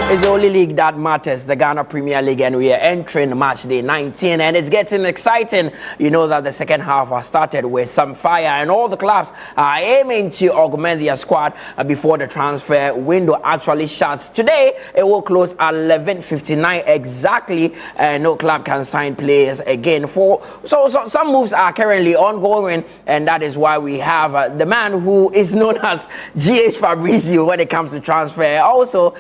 It's the only league that matters, the Ghana Premier League, and we are entering match day 19, and it's getting exciting. You know that the second half has started with some fire, and all the clubs are aiming to augment their squad before the transfer window actually shuts. Today, it will close at 11:59 exactly. No club can sign players again. So some moves are currently ongoing, and that is why we have the man who is known as GH Fabrizio when it comes to transfer, also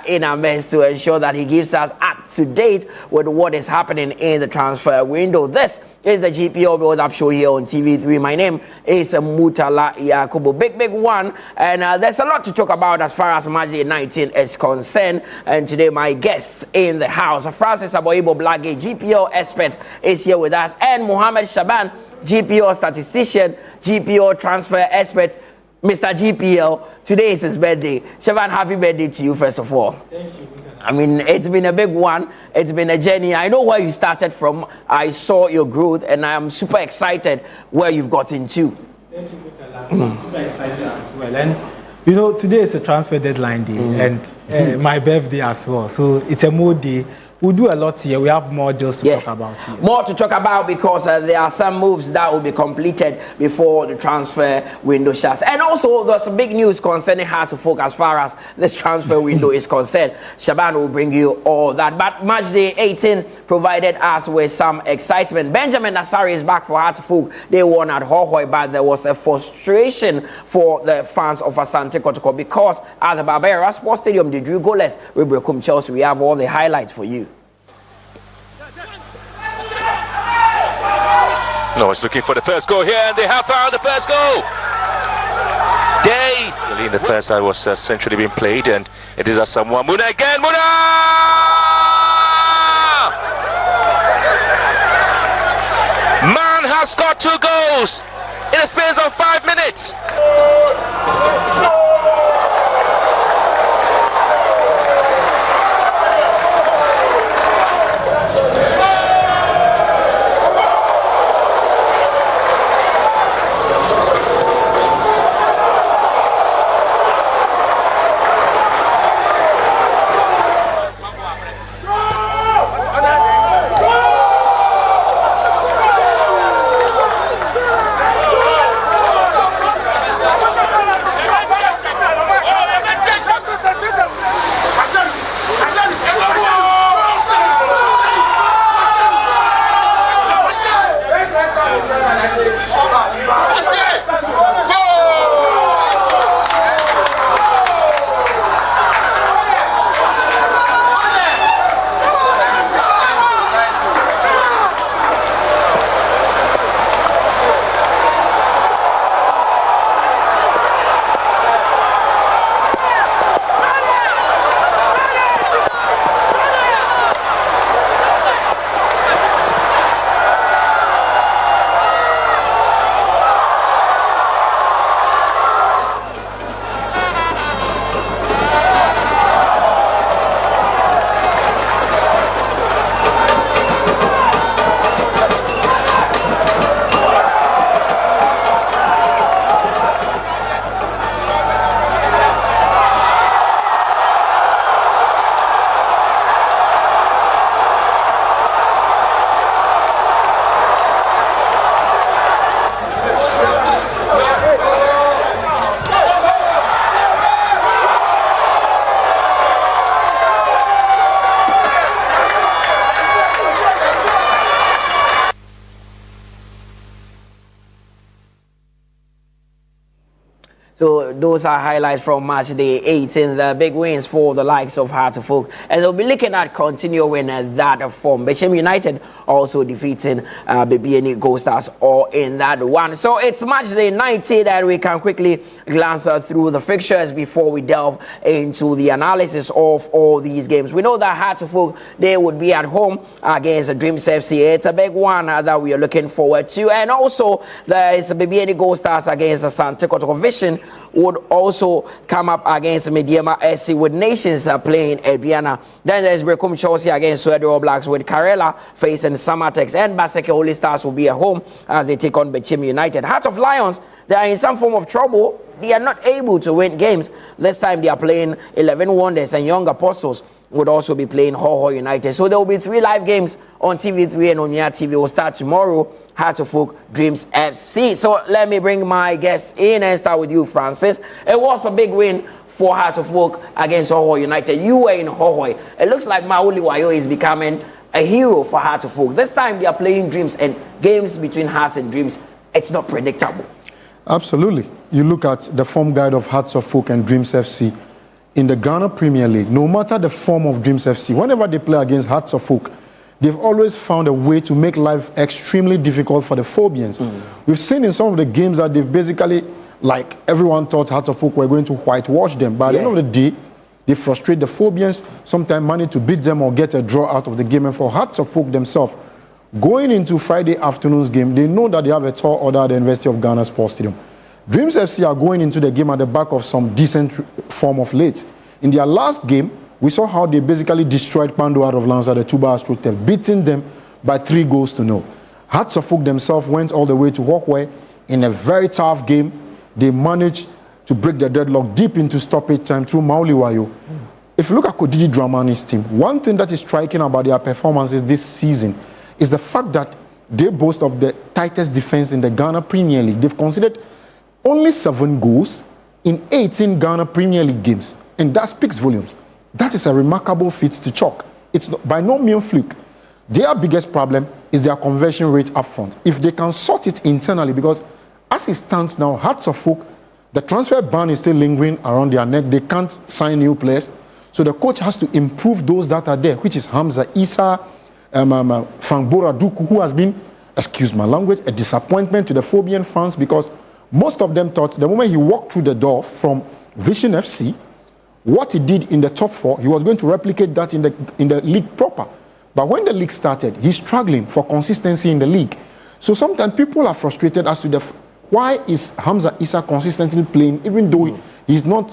in our midst to ensure that he gives us up to date with what is happening in the transfer window. This is the GPL build-up show here on TV3. My name is Mutala Yakubu. Big one, and there's a lot to talk about as far as match day 19 is concerned. And today my guest in the house, Francis Aboibo Blage, GPL expert, is here with us, and Mohammed Shaban, GPL statistician, GPL transfer expert. Mr. GPL, today is his birthday. Shaban, happy birthday to you, first of all. Thank you. I mean, it's been a big one. It's been a journey. I know where you started from. I saw your growth, and I'm super excited where you've gotten to. Thank you, I'm super excited as well. And, you know, today is a transfer deadline day, and my birthday as well. So it's a mood day. We'll do a lot here. We have more just to talk about here. More to talk about because there are some moves that will be completed before the transfer window shuts. And also, there's some big news concerning how to focus as far as this transfer window is concerned. Shaban will bring you all that. But match day 18 provided us with some excitement. Benjamin Nassari is back for Hartlepool. They won at Hohoy, but there was a frustration for the fans of Asante Kotoko because at the Barbera Sports Stadium, they drew goalless with Brekum Chelsea. We have all the highlights for you. No, it's looking for the first goal here, and they have found the first goal. Really, in the first half was centrally being played, and it is Asamoah Muna again. Muna! Man has scored 2 goals in a space of 5 minutes. So those are highlights from match day 18, the big wins for the likes of Hartlepool. And they'll be looking at continuing that form. Bechem United also defeating BBNE Gold Stars all in that one. So it's match day 19 and we can quickly glance through the fixtures before we delve into the analysis of all these games. We know that Hartlepool, they would be at home against Dreams FC. It's a big one that we are looking forward to. And also there is BBNE Gold Stars against Asante Kotoko Vision would also come up against Mediema SC with Nations playing Adriana. Then there's Brekum Chelsea against Suedo All Blacks with Karela facing Samatex, and Baseke Holy Stars will be at home as they take on Bechem United. Heart of Lions, they are in some form of trouble. they are not able to win games. This time they are playing 11 Wonders, and Young Apostles would also be playing Hoho United. So there will be 3 live games on TV3 and on Onya TV. Will start tomorrow. Heart of Oak Dreams FC. So let me bring my guests in and start with you, Francis. It was a big win for Heart of Oak against Hoho United. You were in Hoho. It looks like Mauli Wayo is becoming a hero for Heart of Oak. This time they are playing Dreams, and games between Hearts and Dreams, it's not predictable. Absolutely. You look at the form guide of Hearts of Oak and Dreams FC in the Ghana Premier League. No matter the form of Dreams FC, whenever they play against Hearts of Oak, they've always found a way to make life extremely difficult for the Phobians. We've seen in some of the games that they've basically, like everyone thought Hearts of Oak were going to whitewash them. But at the end of the day, they frustrate the Phobians, sometimes manage to beat them or get a draw out of the game. And for Hearts of Oak themselves, going into Friday afternoon's game, they know that they have a tall order at the University of Ghana Sports Stadium. Dreams FC are going into the game at the back of some decent form of late. In their last game, we saw how they basically destroyed Pando out of Lanza, the 2-bar-stroke, beating them by 3-0. Hearts of Oak themselves went all the way to Hokwe in a very tough game. They managed to break the deadlock deep into stoppage time through Mauli Wayo. If you look at Kodidi Dramani's team, one thing that is striking about their performances this season is the fact that they boast of the tightest defense in the Ghana Premier League. They've conceded only 7 goals in 18 Ghana Premier League games, and that speaks volumes. That is a remarkable feat to chalk. It's by no means fluke. Their biggest problem is their conversion rate up front. If they can sort it internally, because as it stands now, Hearts of Oak, the transfer ban is still lingering around their neck. They can't sign new players. So the coach has to improve those that are there, which is Hamza Issa, Frank Bora Duku, who has been, excuse my language, a disappointment to the Phobian fans, because most of them thought the moment he walked through the door from Vision FC, what he did in the top 4, he was going to replicate that in the league proper. But when the league started, he's struggling for consistency in the league. So sometimes people are frustrated as to why is Hamza Issa consistently playing, even though he's not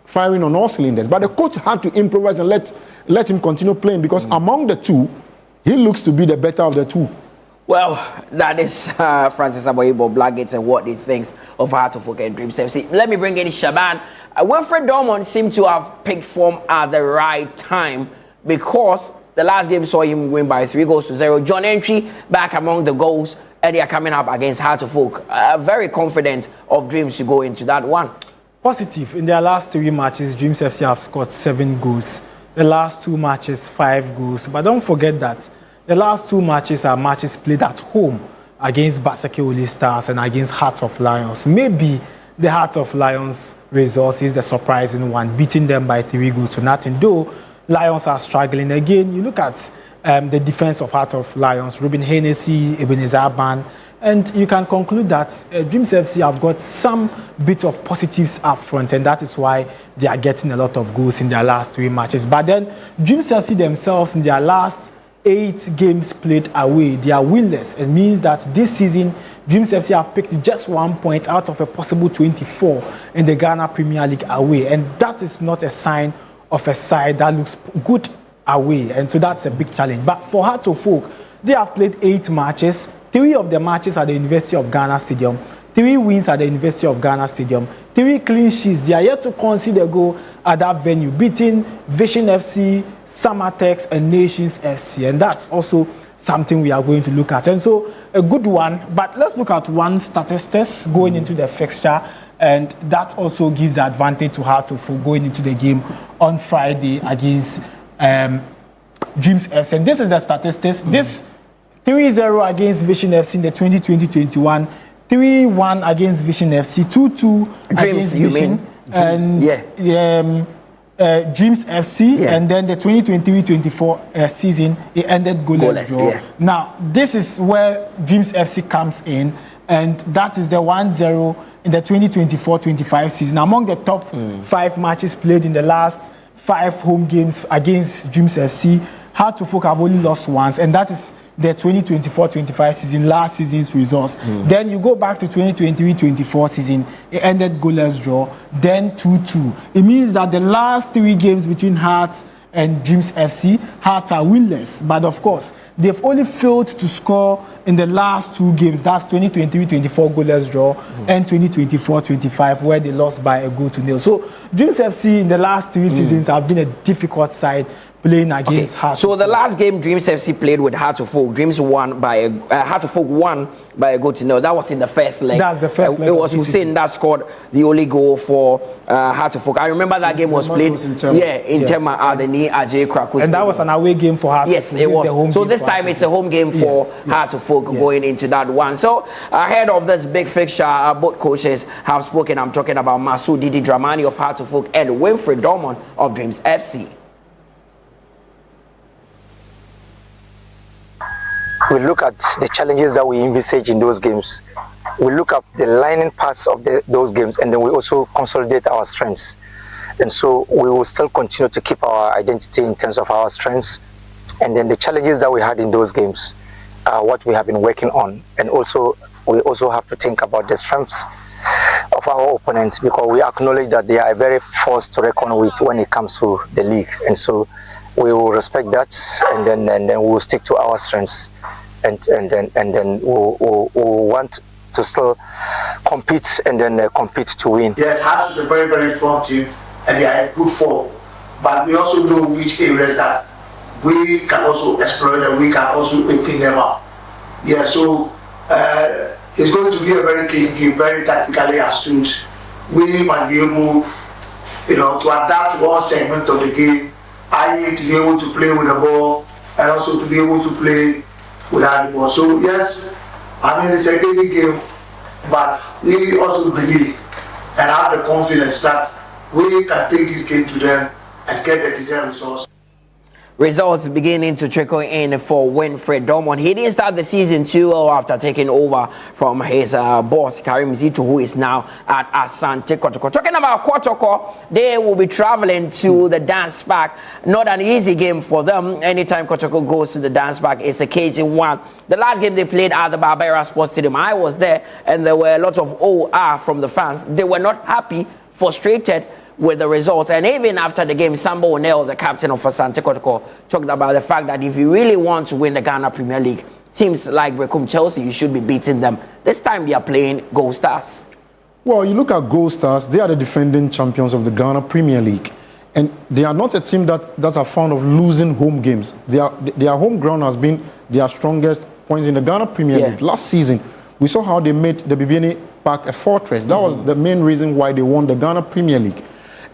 firing on all cylinders. But the coach had to improvise and let him continue playing, because among the two, he looks to be the better of the two. Well, that is Francis Aboyibo Blackgates and what he thinks of Heart of Oak and Dreams FC. Let me bring in Shaban. Wilfred Dormont seemed to have picked form at the right time, because the last game saw him win by 3-0. John Entry back among the goals, and they are coming up against Heart of Oak. Very confident of Dreams to go into that one. Positive. In their last 3 matches, Dreams FC have scored 7 goals. The last 2 matches, 5 goals. But don't forget that the last 2 matches are matches played at home against Basake Oli Stars and against Hearts of Lions. Maybe the Hearts of Lions result is the surprising one, beating them by 3-0. Though Lions are struggling again, you look at the defense of Hearts of Lions, Ruben Hennessy, Ebenezer Ban, and you can conclude that Dreams FC have got some bit of positives up front, and that is why they are getting a lot of goals in their last 3 matches. But then Dreams FC themselves, in their last 8 games played away, they are winless. It means that this season, Dreams FC have picked just 1 point out of a possible 24 in the Ghana Premier League away, and that is not a sign of a side that looks good away, and so that's a big challenge. But for Heart of Oak, they have played 8 matches. 3 of the matches at the University of Ghana Stadium, 3 wins at the University of Ghana Stadium, 3 clean sheets. They are yet to concede a goal at that venue, beating Vision FC, Samatex, and Nations FC, and that's also something we are going to look at. And so a good one. But let's look at one statistics going into the fixture, and that also gives the advantage to Heart of Oak going into the game on Friday against Dreams FC. And this is the statistics. This 3-0 against Vision FC in the 2020-21, 3-1 against Vision FC, 2-2 against Vision, and Dreams FC, and then the 2023-24 season, it ended goalless draw. Yeah. Now, this is where Dreams FC comes in, and that is the 1-0 in the 2024-25 season. Among the top 5 matches played in the last 5 home games against Dreams FC, Heart of Oak have only lost once, and that is the 2024-25 season, last season's results. Then you go back to 2023-24 season, it ended goalless draw, then 2-2. It means that the last 3 games between Hearts and Dreams FC, Hearts are winless. But of course, they've only failed to score in the last 2 games. That's 2023-24 goalless draw and 2024-25 where they lost by a goal to nil. So Dreams FC in the last 3 seasons have been a difficult side playing against Heart. So the last game Dreams FC played with Heart of Oak, Dreams won by Heart of Oak won by a goal to nil. That was in the first leg. That's the first leg. It was Hussein that scored the only goal for Heart of Oak. I remember that game was played in Tema at the Ni Ajay Krakus. And that was an away game for Heart of Oak. Yes, it was. So this time it's a home game for Heart of Oak going into that one. So ahead of this big fixture, both coaches have spoken. I'm talking about Masoud Didi Dramani of Heart of Oak and Winfred Dorman of Dreams FC. We look at the challenges that we envisage in those games. We look at the lining parts of those games, and then we also consolidate our strengths. And so we will still continue to keep our identity in terms of our strengths. And then the challenges that we had in those games are what we have been working on. And also, we also have to think about the strengths of our opponents, because we acknowledge that they are a very force to reckon with when it comes to the league. And so we will respect that, and then we will stick to our strengths. And then we'll want to still compete and then compete to win. Yes, Hearts is a very, very strong team and they are in good form. But we also know which areas that we can also exploit and we can also clean them up. Yeah, so it's going to be a very key game, very tactically astute. We might be able, to adapt to one segment of the game, i.e. to be able to play with the ball and also to be able to play without the ball. So yes, it's a daily game, but we also believe and have the confidence that we can take this game to them and get the desired results. Results beginning to trickle in for Winfred Dorman. He didn't start the season too well after taking over from his boss, Karim Zito, who is now at Asante Kotoko. Talking about Kotoko, they will be traveling to the dance park. Not an easy game for them. Anytime Kotoko goes to the dance park, it's a cagey one. The last game they played at the Barbera Sports Stadium, I was there, and there were a lot of OR from the fans. They were not happy, frustrated with the results. And even after the game, Sambo O'Neill, the captain of Asante Kotoko, talked about the fact that if you really want to win the Ghana Premier League, teams like Bekum Chelsea, you should be beating them. This time they are playing Gold Stars. Well, you look at Gold Stars, they are the defending champions of the Ghana Premier League. And they are not a team that are fond of losing home games. Their home ground has been their strongest point in the Ghana Premier League. Last season, we saw how they made the Bibini Park a fortress. That was the main reason why they won the Ghana Premier League.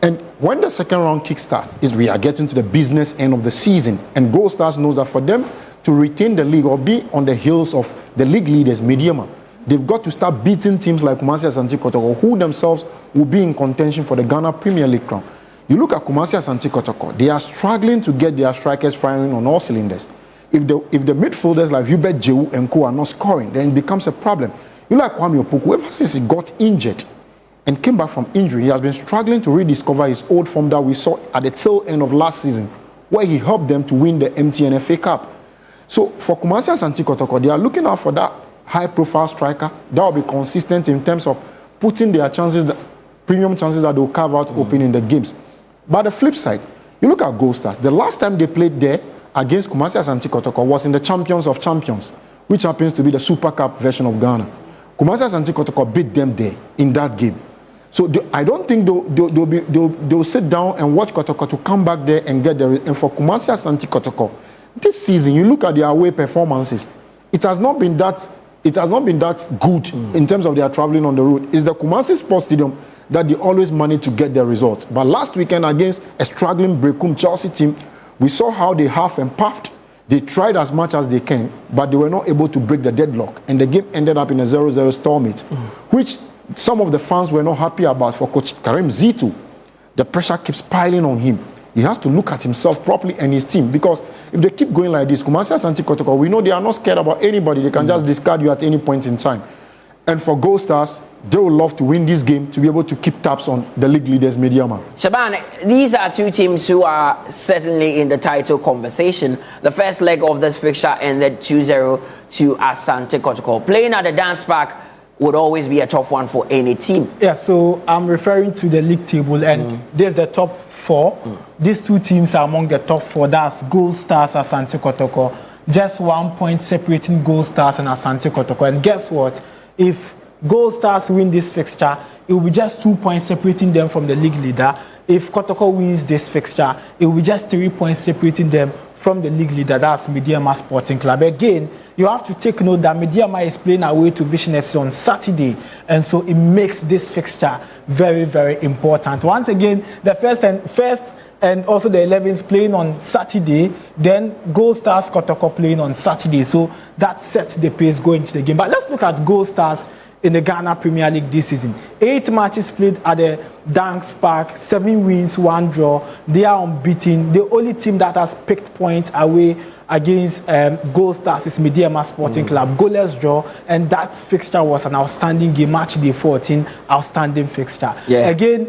And when the second round kickstarts, is we are getting to the business end of the season. And Gold Stars knows that for them to retain the league or be on the heels of the league leaders, Mediama, they've got to start beating teams like Kumasi Asante Kotoko, who themselves will be in contention for the Ghana Premier League crown. You look at Kumasi Asante Kotoko, they are struggling to get their strikers firing on all cylinders. If the midfielders like Hubert Jehu and Co are not scoring, then it becomes a problem. You like Kwame Opoku, ever since he got injured and came back from injury, he has been struggling to rediscover his old form that we saw at the tail end of last season, where he helped them to win the MTN FA Cup. So for Kumasi Asante Kotoko, they are looking out for that high-profile striker that will be consistent in terms of putting their chances, premium chances that they will carve out open in the games. But the flip side, you look at Gold Stars. The last time they played there against Kumasi Asante Kotoko was in the Champions of Champions, which happens to be the Super Cup version of Ghana. Kumasi Asante Kotoko beat them there in that game. So I don't think they'll sit down and watch Kotoko to come back there and get the. And for Kumasi Asante Kotoko, this season, you look at their away performances, it has not been that good in terms of their traveling on the road. It's the Kumasi Sports Stadium that they always manage to get their results. But last weekend against a struggling Bekum Chelsea team, we saw how they half and puffed. They tried as much as they can, but they were not able to break the deadlock. And the game ended up in a 0-0 stalemate, which some of the fans were not happy about. For Coach Karim Zito, the pressure keeps piling on him. He has to look at himself properly and his team, because if they keep going like this, Kumasi Asante Kotoko, we know they are not scared about anybody. They can just discard you at any point in time. And for Gold Stars, they would love to win this game to be able to keep tabs on the league leaders, Mediama. Shaban, these are two teams who are certainly in the title conversation. The first leg of this fixture ended 2-0 to Asante Kotoko. Playing at the dance park would always be a tough one for any team. Yeah, so I'm referring to the league table, and there's the top four. These two teams are among the top four. That's Gold Stars, Asante Kotoko, just 1 point separating Gold Stars and Asante Kotoko. And guess what? If Gold Stars win this fixture, it will be just 2 points separating them from the league leader. If Kotoko wins this fixture, it will be just 3 points separating them from the league leader, that's Mediama Sporting Club. Again, you have to take note that Mediama is playing away to Vision FC on Saturday, and so it makes this fixture very, very important. Once again, the first and also the 11th playing on Saturday, then Gold Stars Kotoko playing on Saturday. So that sets the pace going into the game. But let's look at Gold Stars in the Ghana Premier League this season. 8 matches played at the Danks Park, 7 wins, 1 draw. They are unbeaten. The only team that has picked points away against Gold Stars is Mediama Sporting Club. Goalless draw, and that fixture was an outstanding game. Match day 14, outstanding fixture. Yeah. Again,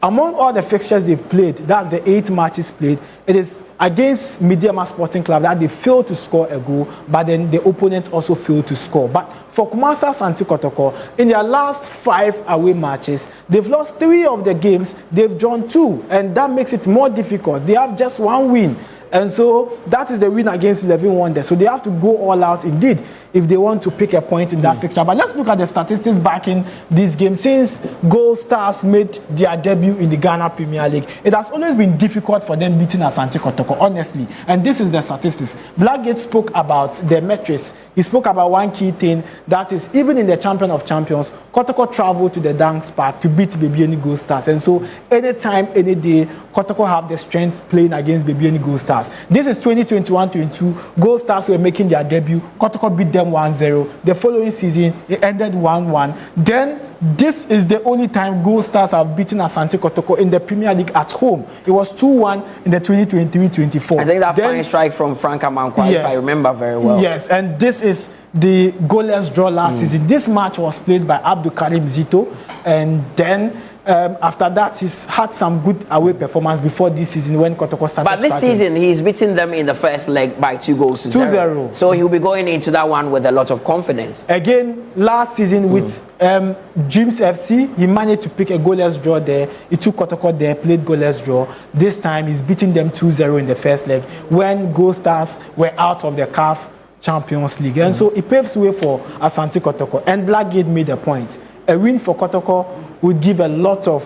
among all the fixtures they've played, that's the 8 matches played, it is against Mediama Sporting Club that they failed to score a goal, but then the opponent also failed to score. But for Kumasi Asante Kotoko, in their last 5 away matches, they've lost 3 of the games, they've drawn 2, and that makes it more difficult. They have just 1 win. And so that is the win against 11 Wonders. So they have to go all out indeed if they want to pick a point in that fixture. But let's look at the statistics back in this game. Since Gold Stars made their debut in the Ghana Premier League, it has always been difficult for them beating Asante Kotoko, honestly. And this is the statistics. Blackgate spoke about the metrics. He spoke about one key thing, that is, even in the Champion of Champions, Kotoko traveled to the Danks Park to beat Bebiani Gold Stars. And so anytime, any day, Kotoko have the strength playing against Bebiani Gold Stars. This is 2021-22. Gold Stars were making their debut. Kotoko beat them 1-0. The following season, it ended 1-1. Then, this is the only time Gold Stars have beaten Asante Kotoko in the Premier League at home. It was 2-1 in the 2023-24. I think that fine strike from Frank Amankwa, yes, if I remember very well. Yes, and this is the goalless draw last season. This match was played by Abdul Karim Zito, and then after that, he's had some good away performance before this season when Kotoko started. But this season, he's beaten them in the first leg by 2-0. So he'll be going into that one with a lot of confidence. Again, last season with Dreams FC, he managed to pick a goalless draw there. He took Kotoko there, played goalless draw. This time, he's beating them 2-0 in the first leg when Gold Stars were out of the CAF Champions League. And so it paves way for Asante Kotoko. And Blackgate made a point. A win for Kotoko would give a lot of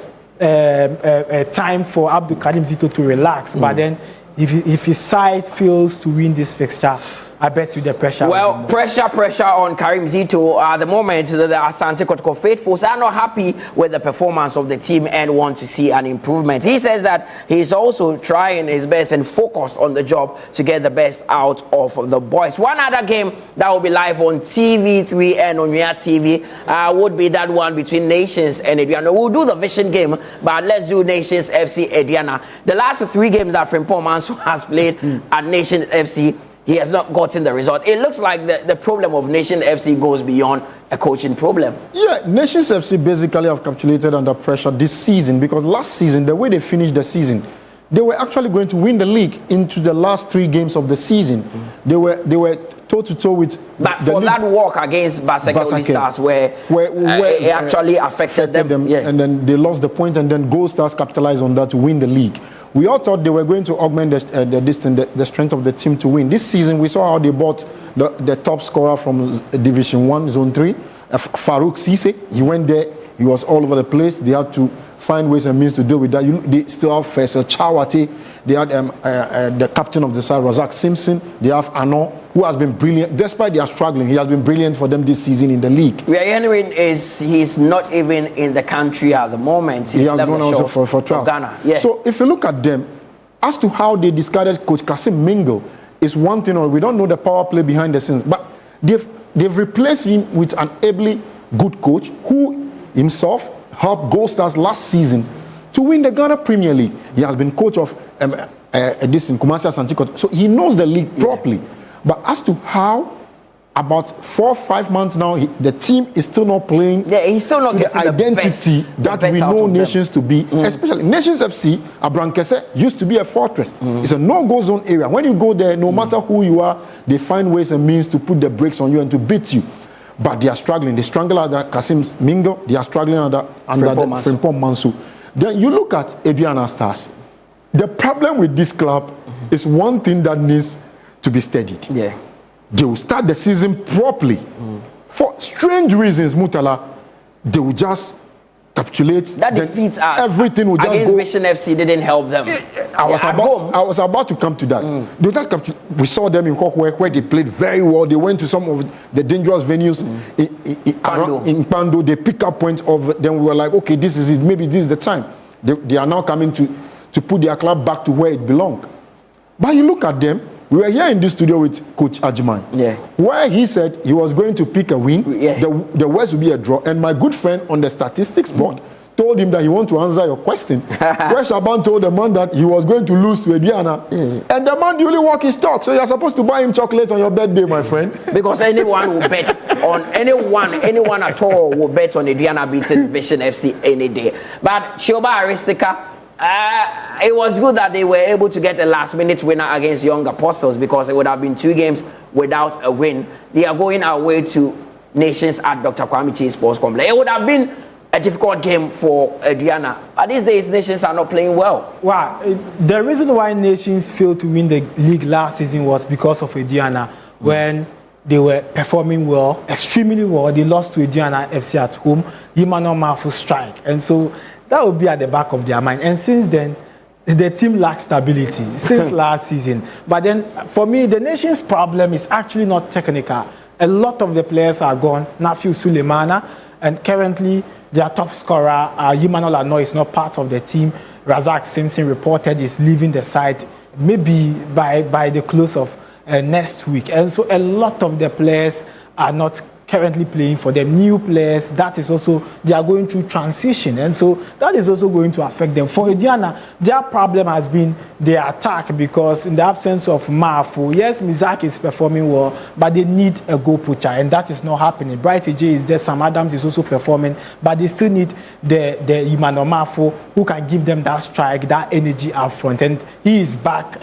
time for Abdul Karim Zito to relax. But then if his side fails to win this fixture, I bet you the pressure. Well, pressure on Karim Zito. At the moment, the Asante Kotoko faithfuls are not happy with the performance of the team and want to see an improvement. He says that he's also trying his best and focus on the job to get the best out of the boys. One other game that will be live on TV3 and on Unia TV would be that one between Nations and Ediana. We'll do the Vision game, but let's do Nations FC Ediana. The last 3 games that Frimpong Manso has played at Nations FC, he has not gotten the result. It looks like the problem of Nation FC goes beyond a coaching problem. Yeah, Nations FC basically have capitulated under pressure this season, because last season, the way they finished the season, they were actually going to win the league into the last 3 games of the season. They were toe-to-toe with... But for that walk against Basake Stars where it actually affected them. Yeah. And then they lost the point, and then Gold Stars capitalized on that to win the league. We all thought they were going to augment the strength of the team to win. This season, we saw how they bought the top scorer from Division 1, Zone 3, Farouk Cisse. He went there. He was all over the place. They had to find ways and means to deal with that. They still have Faisal Chawate. They had the captain of the side, Razak Simpson. They have Anon, who has been brilliant. Despite they are struggling, he has been brilliant for them this season in the league. We are hearing he's not even in the country at the moment. He has gone also for trials. Ghana. Yeah. So if you look at them, as to how they discarded Coach Kasim Mingle is one thing, or we don't know the power play behind the scenes. But they've replaced him with an ably good coach who himself helped Gold Stars last season to win the Ghana Premier League. He has been coach of this in Kumasi Asante Kotoko, so he knows the league properly. But as to how, about 4 or 5 months now, the team is still not playing. Yeah, he's still not getting the identity that we know Nations to be. Especially Nations FC, Abrankese used to be a fortress. It's a no-go zone area. When you go there, no matter who you are, they find ways and means to put the brakes on you and to beat you. But they are struggling. They struggle under Kasim Mingo. They are struggling under Frimpong Manso. Then you look at Aduana Stars. The problem with this club is one thing that needs to be studied. Yeah. they will start the season properly. For strange reasons, Mutala, they will just capitulate. That defeats everything will just against go. Vision FC didn't help them. I was about to come to that. They just we saw them in Kokwe where they played very well. They went to some of the dangerous venues in Pando. They pick up points of. Then we were like, okay, this is it. Maybe this is the time. They are now coming to put their club back to where it belongs. But you look at them. We were here in this studio with Coach Ajiman, where he said he was going to pick a win. The worst would be a draw. And my good friend on the statistics board told him that he wanted to answer your question. Where Shaban told the man that he was going to lose to Ediana. And the man duly walk his talk. So you're supposed to buy him chocolate on your birthday, my friend. Because anyone will bet on anyone at all will bet on Ediana beating Vision FC any day. But Shoba Aristika, it was good that they were able to get a last-minute winner against Young Apostles, because it would have been 2 games without a win. They are going away to Nations at Dr. Kwame Chase Sports Complex. It would have been a difficult game for Adriana. But these days, Nations are not playing well. Wow. The reason why Nations failed to win the league last season was because of Adriana. When they were performing well, extremely well, they lost to Adriana FC at home. Emmanuel Mafu strike. And so that will be at the back of their mind. And since then, the team lacks stability since last season. But then, for me, the Nations' problem is actually not technical. A lot of the players are gone. Nafiu Sulemana, and currently their top scorer, Emmanuel Ano, is not part of the team. Razak Simpson reported is leaving the side maybe by the close of next week. And so a lot of the players are not currently playing for them. New players, that is also, they are going through transition, and so that is also going to affect them. For Ediana, their problem has been their attack, because in the absence of Mafu, yes, Mizaki is performing well, but they need a goal pusher, and that is not happening. Bright AJ is there, Sam Adams is also performing, but they still need the Emmanuel Mafu who can give them that strike, that energy up front, and he is back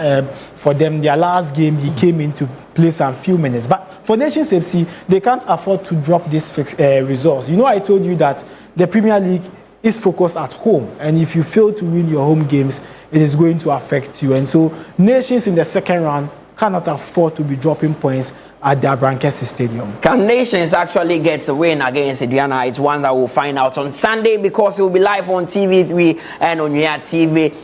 for them. Their last game, he came in to play some few minutes. But for Nations FC, they can't afford to drop these results. You know, I told you that the Premier League is focused at home, and if you fail to win your home games, it is going to affect you. And so Nations in the second round cannot afford to be dropping points at the Abrankesi Stadium. Can Nations actually get a win against Indiana? It's one that we'll find out on Sunday, because it will be live on TV3 and on Unia TV.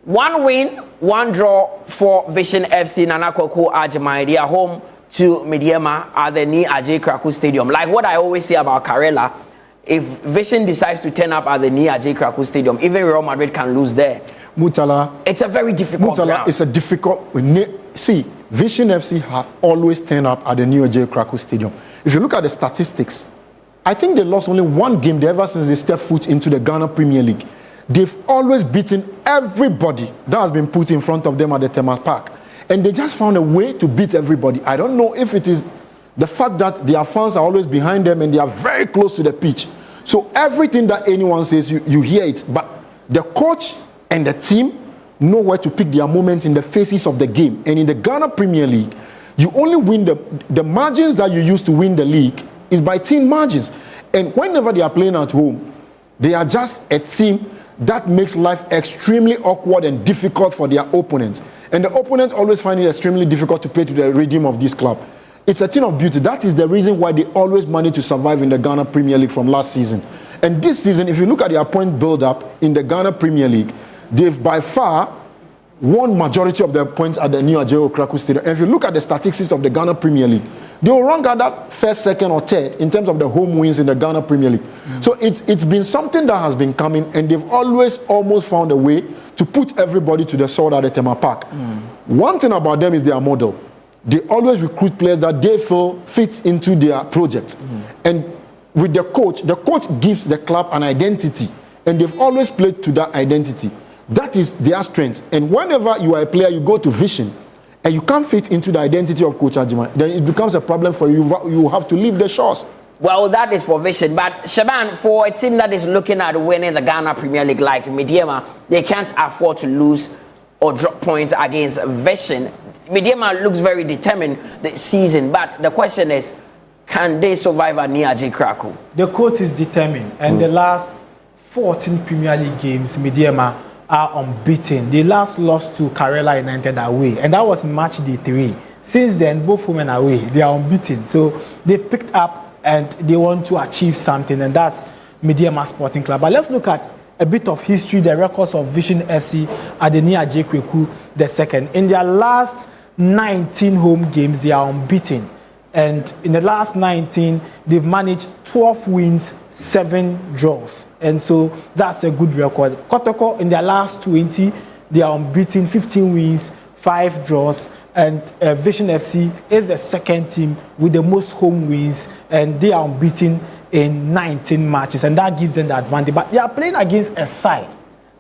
1 win, 1 draw for Vision FC Nanakoko Ajimai. They are home to Mediema at the Ni Ajay Kraku Stadium. Like what I always say about Karela, if Vision decides to turn up at the Ni Ajay Kraku Stadium, even Real Madrid can lose there. Mutala, it's a very difficult ground. It's a difficult. See, Vision FC have always turned up at the Ni Ajay Kraku Stadium. If you look at the statistics, I think they lost only 1 game ever since they stepped foot into the Ghana Premier League. They've always beaten everybody that has been put in front of them at the Tema Park. And they just found a way to beat everybody. I don't know if it is the fact that their fans are always behind them and they are very close to the pitch. So everything that anyone says, you hear it. But the coach and the team know where to pick their moments in the phases of the game. And in the Ghana Premier League, you only win the margins that you use to win the league is by team margins. And whenever they are playing at home, they are just a team that makes life extremely awkward and difficult for their opponent. And the opponent always find it extremely difficult to play to the rhythm of this club. It's a thing of beauty. That is the reason why they always manage to survive in the Ghana Premier League from last season. And this season, if you look at their point build-up in the Ghana Premier League, they've by far won majority of their points at the New Ajay Kraku Stadium. And if you look at the statistics of the Ghana Premier League, they will rank at that first, second, or third in terms of the home wins in the Ghana Premier League. So it's been something that has been coming, and they've always almost found a way to put everybody to the sword at the Tema Park. One thing about them is their model. They always recruit players that they feel fits into their project. And with the coach gives the club an identity, and they've always played to that identity. That is their strength. And whenever you are a player, you go to Vision, and you can't fit into the identity of Coach Ajima, then it becomes a problem for you. You have to leave the shores. Well, that is for Vision. But Shaban, for a team that is looking at winning the Ghana Premier League like Mediema, they can't afford to lose or drop points against Vision. Mediema looks very determined this season, but the question is, can they survive at Ni Ajay Kraku? The coach is determined, and the last 14 Premier League games, Mediema are unbeaten. They last lost to Karela United away, and that was match day 3. since then, both home and away, they are unbeaten. So they've picked up and they want to achieve something, and that's Mediama Sporting Club. But let's look at a bit of history, the records of Vision FC Adeni Ajay Kweku II. In their last 19 home games, they are unbeaten. And in the last 19, they've managed 12 wins, 7 draws. And so that's a good record. Kotoko, in their last 20, they are unbeaten, 15 wins, 5 draws. And Vision FC is the second team with the most home wins, and they are unbeaten in 19 matches, and that gives them the advantage. But they are playing against a side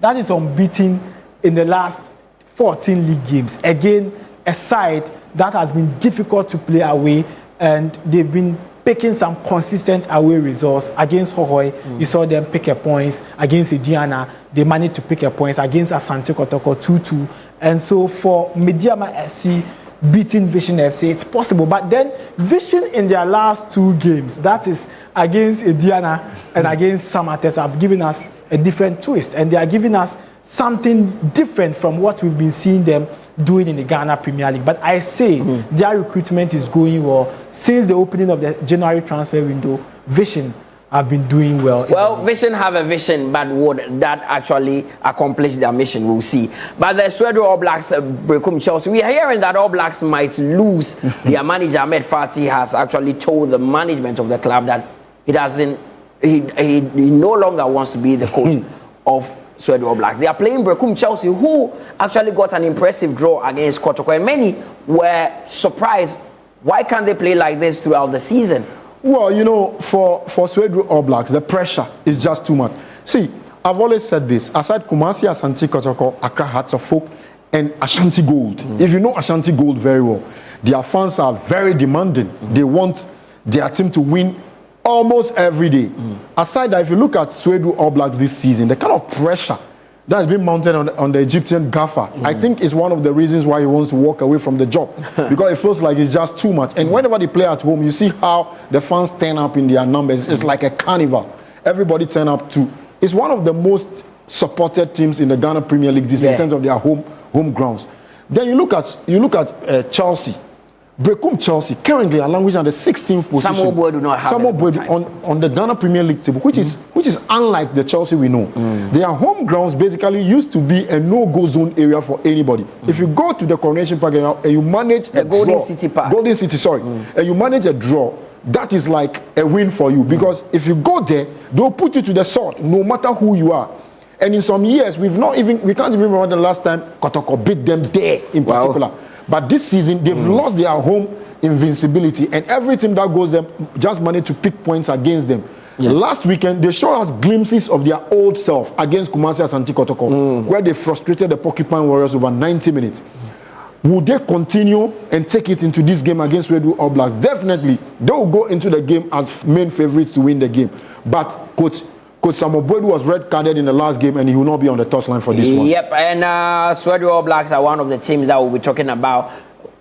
that is unbeaten in the last 14 league games. Again, a side that has been difficult to play away, and they've been picking some consistent away results. Against Hohoi, you saw them pick a points. Against Indiana, they managed to pick a points. Against Asante Kotoko, 2-2. And so for Mediama SC beating Vision FC, it's possible. But then Vision in their last 2 games, that is against Indiana and against Samates, have given us a different twist. And they are giving us something different from what we've been seeing them doing in the Ghana Premier League. But I say their recruitment is going well. Since the opening of the January transfer window, Vision have been doing well. Well, Vision have a vision, but would that actually accomplish their mission? We'll see. But the Sweden All Blacks, Brekum Chelsea, we are hearing that All Blacks might lose. Their manager, Ahmed Fati, has actually told the management of the club that he no longer wants to be the coach of Sweden All Blacks. They are playing Brekum Chelsea, who actually got an impressive draw against Kotoko, and many were surprised. Why can't they play like this throughout the season? Well, you know, for Sweden All Blacks, the pressure is just too much. See, I've always said this. Aside Kumasi, Asante Kotoko, Accra Hearts of Folk, and Ashanti Gold. If you know Ashanti Gold very well, their fans are very demanding. They want their team to win almost every day. Aside that, if you look at Sweden All Blacks this season, the kind of pressure that has been mounted on the Egyptian gaffer, I think is one of the reasons why he wants to walk away from the job. Because it feels like it's just too much. And whenever they play at home, you see how the fans turn up in their numbers. It's like a carnival. Everybody turn up to. It's one of the most supported teams in the Ghana Premier League this in terms of their home grounds. Then you look at Chelsea. Brekum Chelsea currently are languishing at the 16th position. Samuel Boy do not have on the Ghana Premier League table, which is unlike the Chelsea we know. Their home grounds basically used to be a no-go zone area for anybody. If you go to the Coronation Park and you manage a Golden draw, City Park, Golden City, sorry, and you manage a draw, that is like a win for you, because if you go there, they'll put you to the sword, no matter who you are. And in some years, we can't even remember the last time Kotoko beat them there in particular. But this season, they've lost their home invincibility, and every team that goes there just managed to pick points against them. Last weekend, they showed us glimpses of their old self against Kumasi Asante Kotoko, where they frustrated the Porcupine Warriors over 90 minutes. Would they continue and take it into this game against Sweden All Blacks? Definitely, they will go into the game as main favorites to win the game. But Coach Samuel Boyd was red-carded in the last game, and he will not be on the touchline for this one. Yep, and Sweden All Blacks are one of the teams that we'll be talking about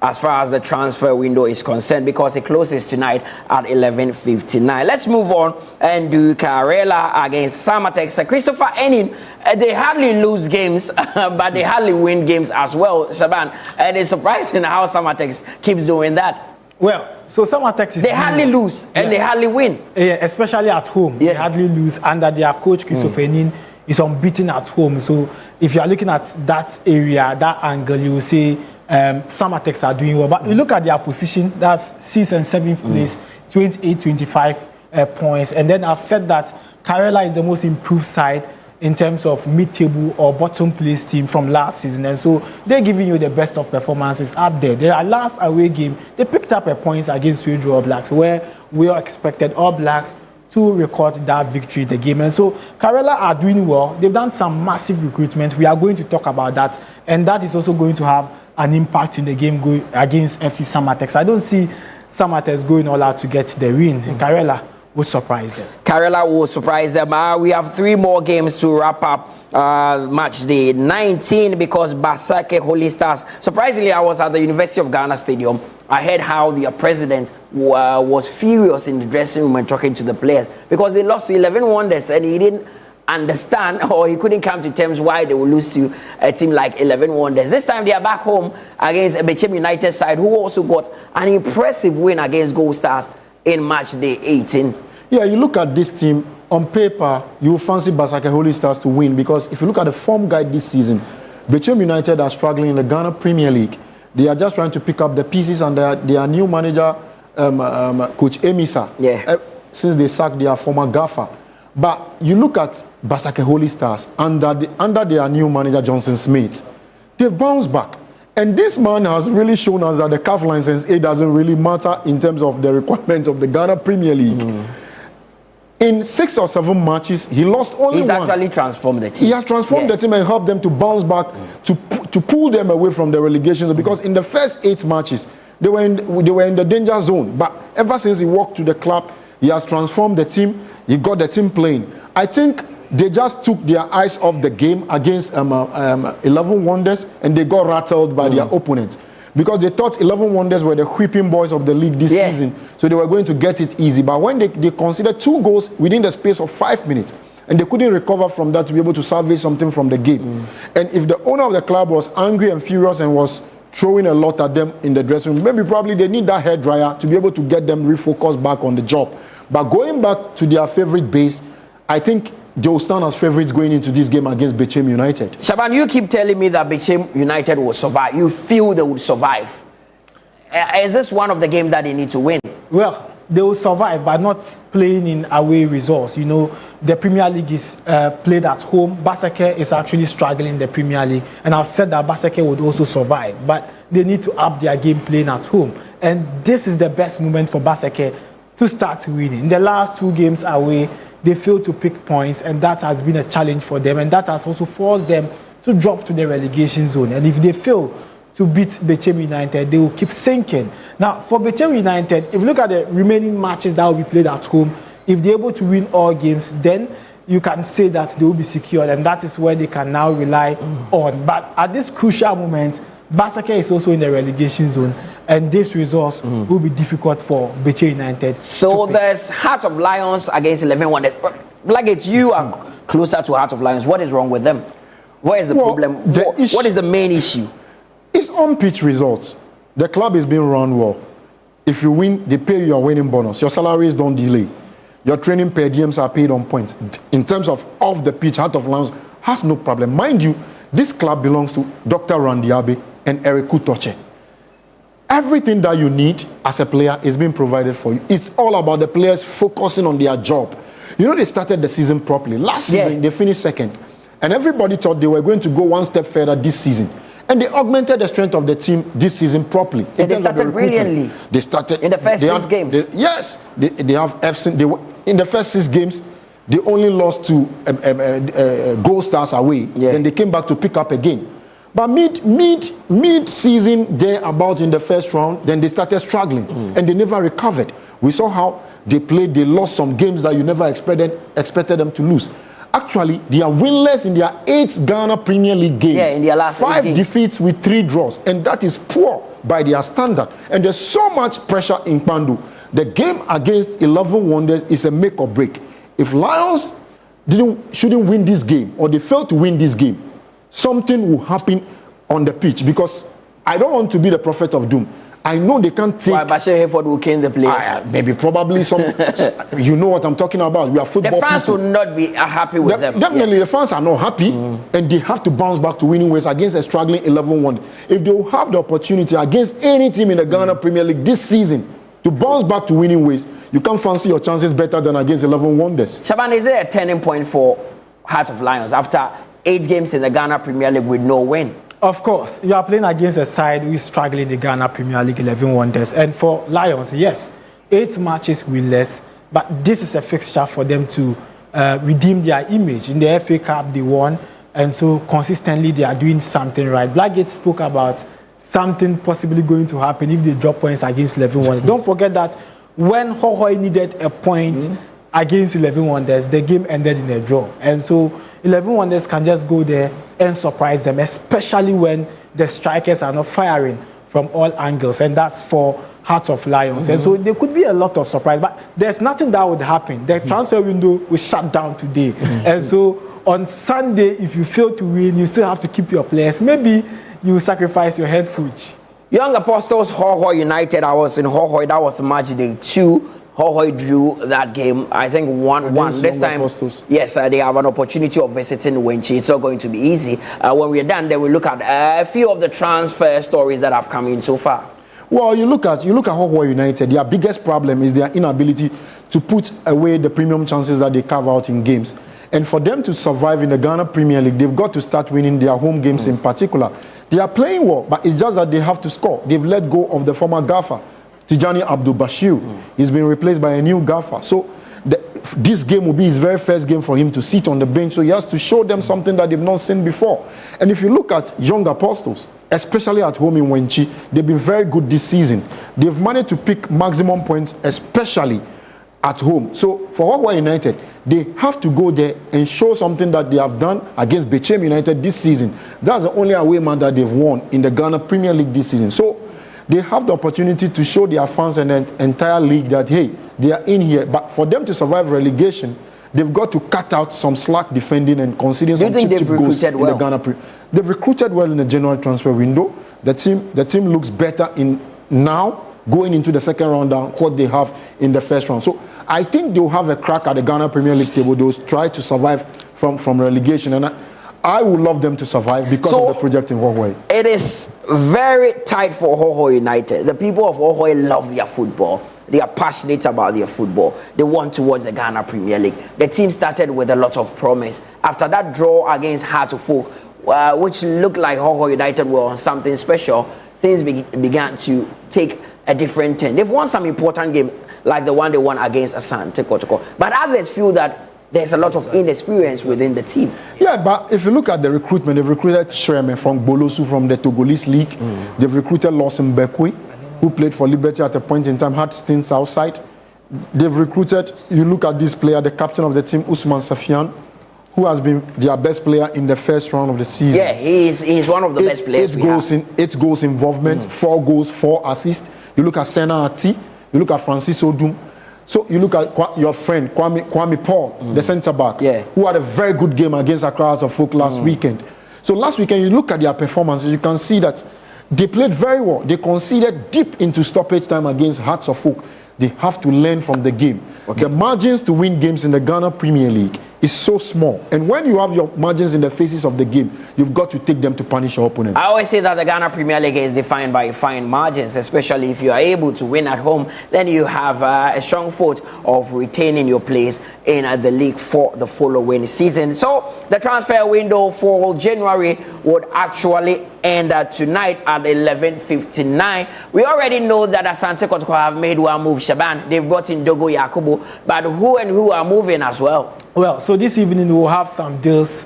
as far as the transfer window is concerned, because it closes tonight at 11:59. Let's move on and do Karela against Samatex. Christopher Enin, they hardly lose games, but they hardly win games as well, Shaban. And it's surprising how Samatex keeps doing that. Well, so Samatex is... They hardly lose and they hardly win. Yeah, especially at home. They hardly lose. Under their coach, Christopher Enin, is unbeaten at home. So if you are looking at that area, that angle, you will see Samatex are doing well. But you look at their position, that's 6th and 7th place, 28, 25 points. And then I've said that Karela is the most improved side in terms of mid-table or bottom place team from last season. And so they're giving you the best of performances up there. Their last away game, they picked up a point against Sweden All Blacks, where we all expected All Blacks to record that victory in the game. And so Karela are doing well. They've done some massive recruitment. We are going to talk about that. And that is also going to have an impact in the game against FC Samatex. I don't see Samatex going all out to get the win. Karela would surprise them. Karela will surprise them. We have 3 more games to wrap up match day 19, because Basake Holy Stars. Surprisingly, I was at the University of Ghana Stadium. I heard how their president was furious in the dressing room and talking to the players because they lost to 11 Wonders, and he didn't understand, or he couldn't come to terms why they will lose to a team like 11 Wonders. This time they are back home against a Bechem United side who also got an impressive win against Gold Stars in match day 18. Yeah, you look at this team, on paper, you fancy Basake Holy Stars to win, because if you look at the form guide this season, Bechem United are struggling in the Ghana Premier League. They are just trying to pick up the pieces, and their new manager, Coach Emisa, since they sacked their former gaffer. But you look at Basake Holy Stars under their new manager Johnson Smith, they've bounced back. And this man has really shown us that the CAF license A doesn't really matter in terms of the requirements of the Ghana Premier League. In 6 or 7 matches, he lost only one. He's actually transformed the team. He has transformed the team and helped them to bounce back, to pull them away from the relegation. Because in the first 8 matches, they were in the danger zone. But ever since he walked to the club, he has transformed the team. He got the team playing. I think they just took their eyes off the game against 11 Wonders, and they got rattled by their opponents. Because they thought 11 Wonders were the whipping boys of the league this season. So they were going to get it easy. But when they considered 2 goals within the space of 5 minutes, and they couldn't recover from that to be able to salvage something from the game. And if the owner of the club was angry and furious and was throwing a lot at them in the dressing room, maybe probably they need that hairdryer to be able to get them refocused back on the job. But going back to their favorite base, I think they will stand as favorites going into this game against Bechem United. Shaban, you keep telling me that Bechem United will survive. You feel they will survive. Is this one of the games that they need to win? Well, they will survive, but not playing in away results. You know, the Premier League is played at home. Basake is actually struggling in the Premier League. And I've said that Basake would also survive, but they need to up their game playing at home. And this is the best moment for Basake to start winning. In the last 2 games away, they failed to pick points, and that has been a challenge for them, and that has also forced them to drop to the relegation zone. And if they fail to beat Bechem United, they will keep sinking. Now, for Bechem United, if you look at the remaining matches that will be played at home, if they're able to win all games, then you can say that they will be secured, and that is where they can now rely on. But at this crucial moment, Basake is also in the relegation zone, and this result will be difficult for Bechem United. So there's Heart of Lions against 11 Wonders. Blackgate, you are closer to Heart of Lions. What is wrong with them? What is the problem? What is the main issue? It's on-pitch results. The club is being run well. If you win, they pay you your winning bonus. Your salaries don't delay. Your training per diems are paid on point. In terms of off the pitch, Heart of Lions has no problem. Mind you, this club belongs to Dr. Randiabe and Eric Kutoche. Everything that you need as a player is being provided for you. It's all about the players focusing on their job. You know, they started the season properly. Last season, they finished second. And everybody thought they were going to go one step further this season. And they augmented the strength of the team this season properly. And they started brilliantly. They started in the first 6 games. They have FC. In the first 6 games, they only lost to Gold Stars away. Then they came back to pick up again. But mid-season, there about in the first round, then they started struggling, and they never recovered. We saw how they played. They lost some games that you never expected them to lose. Actually, they are winless in their 8 Ghana Premier League games. Yeah, in their last 5 games. defeats with 3 draws, and that is poor by their standard. And there's so much pressure in Pandu. The game against 11 Wonders is a make or break. If Lions shouldn't win this game, or they fail to win this game, something will happen on the pitch, because I don't want to be the prophet of doom. I know they can't take. Why Bashir Hayford will cane the players? Maybe, probably some. You know what I'm talking about. We are football. The fans people. will not be happy with them. Definitely, the fans are not happy, and they have to bounce back to winning ways against a struggling 11-1. If they will have the opportunity against any team in the Ghana Premier League this season to bounce back to winning ways, you can't fancy your chances better than against 11 Wonders. Shaban, is it a turning point for Heart of Lions after 8 games in the Ghana Premier League with no win? Of course, you are playing against a side who is struggling in the Ghana Premier League, 11 Wonders. And for Lions, yes, 8 matches winless, but this is a fixture for them to redeem their image. In the FA Cup, they won, and so consistently they are doing something right. Blackgate spoke about something possibly going to happen if they drop points against 11 Wonders. Don't forget that when Hohoi needed a point against 11 Wonders, the game ended in a draw. And so 11 Wonders can just go there and surprise them, especially when the strikers are not firing from all angles. And that's for Hearts of Lions. And so there could be a lot of surprise, but there's nothing that would happen. The transfer window will shut down today. And so on Sunday, if you fail to win, you still have to keep your players. Maybe you sacrifice your head coach. Young Apostles, Hohoe United. I was in Hohoe. That was match day 2. Hohoe drew that game, I think 1-1. This time, yes, they have an opportunity of visiting Wenchi. It's not going to be easy. When we're done, then we look at a few of the transfer stories that have come in so far. Well, you look at Hohoe United. Their biggest problem is their inability to put away the premium chances that they carve out in games. And for them to survive in the Ghana Premier League, they've got to start winning their home games in particular. They are playing well, but it's just that they have to score. They've let go of the former gaffer, Tijani Abdul Bashir. He's been replaced by a new gaffer. So this game will be his very first game for him to sit on the bench. So he has to show them something that they've not seen before. And if you look at Young Apostles, especially at home in Wenchi, they've been very good this season. They've managed to pick maximum points, especially at home. So for Hohoe United, they have to go there and show something that they have done against Bechem United this season. That's the only away match that they've won in the Ghana Premier League this season. So they have the opportunity to show their fans and the entire league that, hey, they are in here. But for them to survive relegation, they've got to cut out some slack defending and conceding some cheap goals in the Ghana Premier League. They've recruited well in the January transfer window. The team looks better in now going into the second round than what they have in the first round. So I think they'll have a crack at the Ghana Premier League table. They'll try to survive from relegation. And I would love them to survive because of the project in Hohoe. It is very tight for Hohoe United. The people of Hohoe love their football. They are passionate about their football. They want to watch the Ghana Premier League. The team started with a lot of promise. After that draw against Hearts of Oak, which looked like Hohoe United were on something special, things began to take a different turn. They've won some important games, like the one they won against Asante Kotoko. But others feel that there's a lot of inexperience within the team. Yeah, but if you look at the recruitment, they've recruited Shreme from Bolosu from the Togolese League. They've recruited Lawson Bekwe, who played for Liberty at a point in time, had stints outside. They've recruited, you look at this player, the captain of the team, Usman Safian, who has been their best player in the first round of the season. Yeah, he's one of the best players. 8 goals involvement, 4 goals, 4 assists. You look at Sena Ati, you look at Francis Odum. So you look at your friend Kwame Paul, the centre back, who had a very good game against Accra Hearts of Oak last weekend. So last weekend, you look at their performances, you can see that they played very well. They conceded deep into stoppage time against Hearts of Oak. They have to learn from the game. The margins to win games in the Ghana Premier League is so small. And when you have your margins in the faces of the game, you've got to take them to punish your opponent. I always say that the Ghana Premier League is defined by fine margins, especially if you are able to win at home, then you have a strong foot of retaining your place in the league for the following season. So the transfer window for January would actually end tonight at 11:59. We already know that Asante Kotoko have made one move, Shaban. They've brought in Dogo Yakubu, but who are moving as well? Well, so this evening we'll have some deals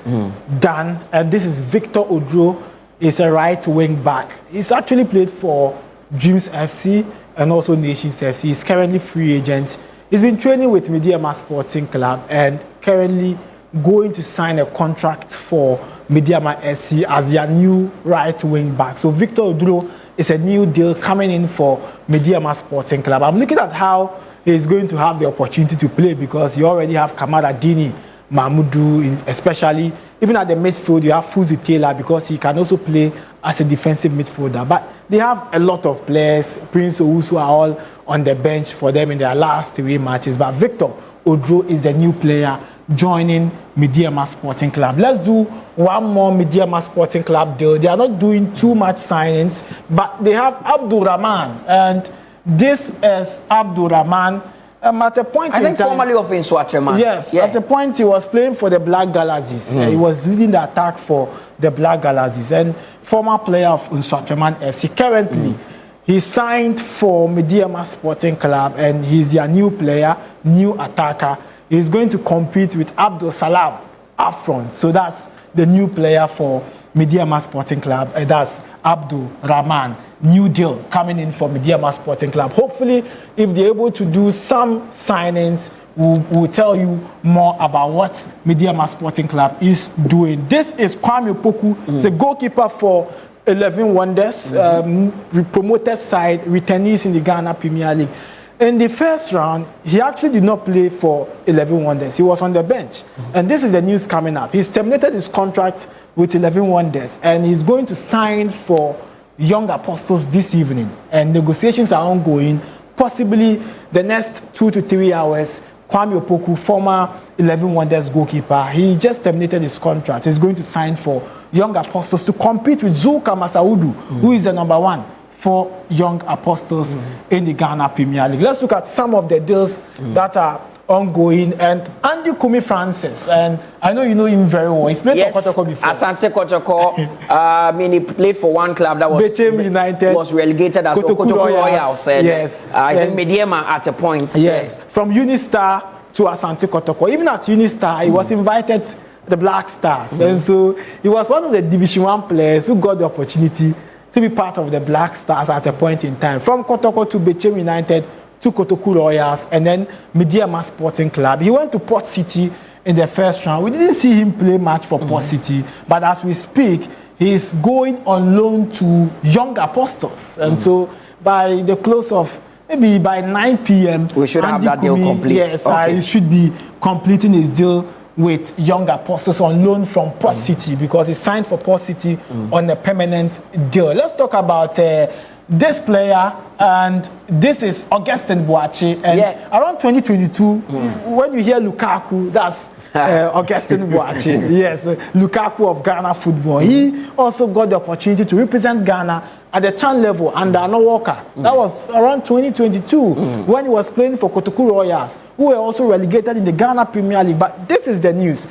done, and this is Victor Odro. He's a right wing back. He's actually played for Dreams FC and also Nations FC. He's currently free agent. He's been training with Mediama Sporting Club and currently going to sign a contract for Mediama SC as their new right wing back. So Victor Odro is a new deal coming in for Mediama Sporting Club. I'm looking at how he's going to have the opportunity to play because you already have Kamara Dini, Mahmoudou, especially even at the midfield you have Fuzi Taylor because he can also play as a defensive midfielder. But they have a lot of players. Prince Owusu are all on the bench for them in their last 3 matches. But Victor Odro is a new player joining Mediama Sporting Club. Let's do one more Mediama Sporting Club deal. They are not doing too much signings, but they have Abdul Rahman, and this is Abdul Rahman. At a point I think formerly of Inswatreman. Yes, at a point he was playing for the Black Galaxies. He was leading the attack for the Black Galaxies and former player of Inswatreman FC. Currently, he signed for Mediama Sporting Club and he's their new player, new attacker. He's going to compete with Abdul Salam up front. So that's the new player for Mediama Sporting Club. That's Abdul Rahman. New deal coming in for Mediama Sporting Club. Hopefully, if they're able to do some signings, we'll tell you more about what Mediama Sporting Club is doing. This is Kwame Poku, the goalkeeper for 11 Wonders, promoted side, returnees in the Ghana Premier League. In the first round, he actually did not play for 11 Wonders. He was on the bench. And this is the news coming up. He's terminated his contract with 11 Wonders, and he's going to sign for Young Apostles this evening. And negotiations are ongoing. Possibly the next 2 to 3 hours, Kwame Opoku, former 11 Wonders goalkeeper, he just terminated his contract. He's going to sign for Young Apostles to compete with Zulka Masaudu, who is the number 1 for Young Apostles in the Ghana Premier League. Let's look at some of the deals that are ongoing. And Andy Kumi Francis, and I know you know him very well. He's played for Kotoko before. Asante Kotoko. I mean, he played for one club that was Bechem United, was relegated as Kotoko Royals. Yes, I think Mediema at a point. Yes, from Unistar to Asante Kotoko. Even at Unistar, he was invited to the Black Stars, and so he was one of the Division 1 players who got the opportunity to be part of the Black Stars at a point in time. From Kotoko to Bechem United to Kotoku Royals, and then Mediema Sporting Club. He went to Port City in the first round. We didn't see him play much for Port City, but as we speak, he's going on loan to Young Apostles. And so by the close of, maybe by 9 p.m., we should have that deal complete. Yes, he should be completing his deal with Young Apostles on loan from Port City, because he signed for Port City on a permanent deal. Let's talk about this player, and this is Augustin Boachi. And around 2022, when you hear Lukaku, that's Augustin Boachi. Yes, Lukaku of Ghana football. He also got the opportunity to represent Ghana at the CHAN level under Arno Walker. That was around 2022 when he was playing for Kotoku Royals, who were also relegated in the Ghana Premier League. But this is the news.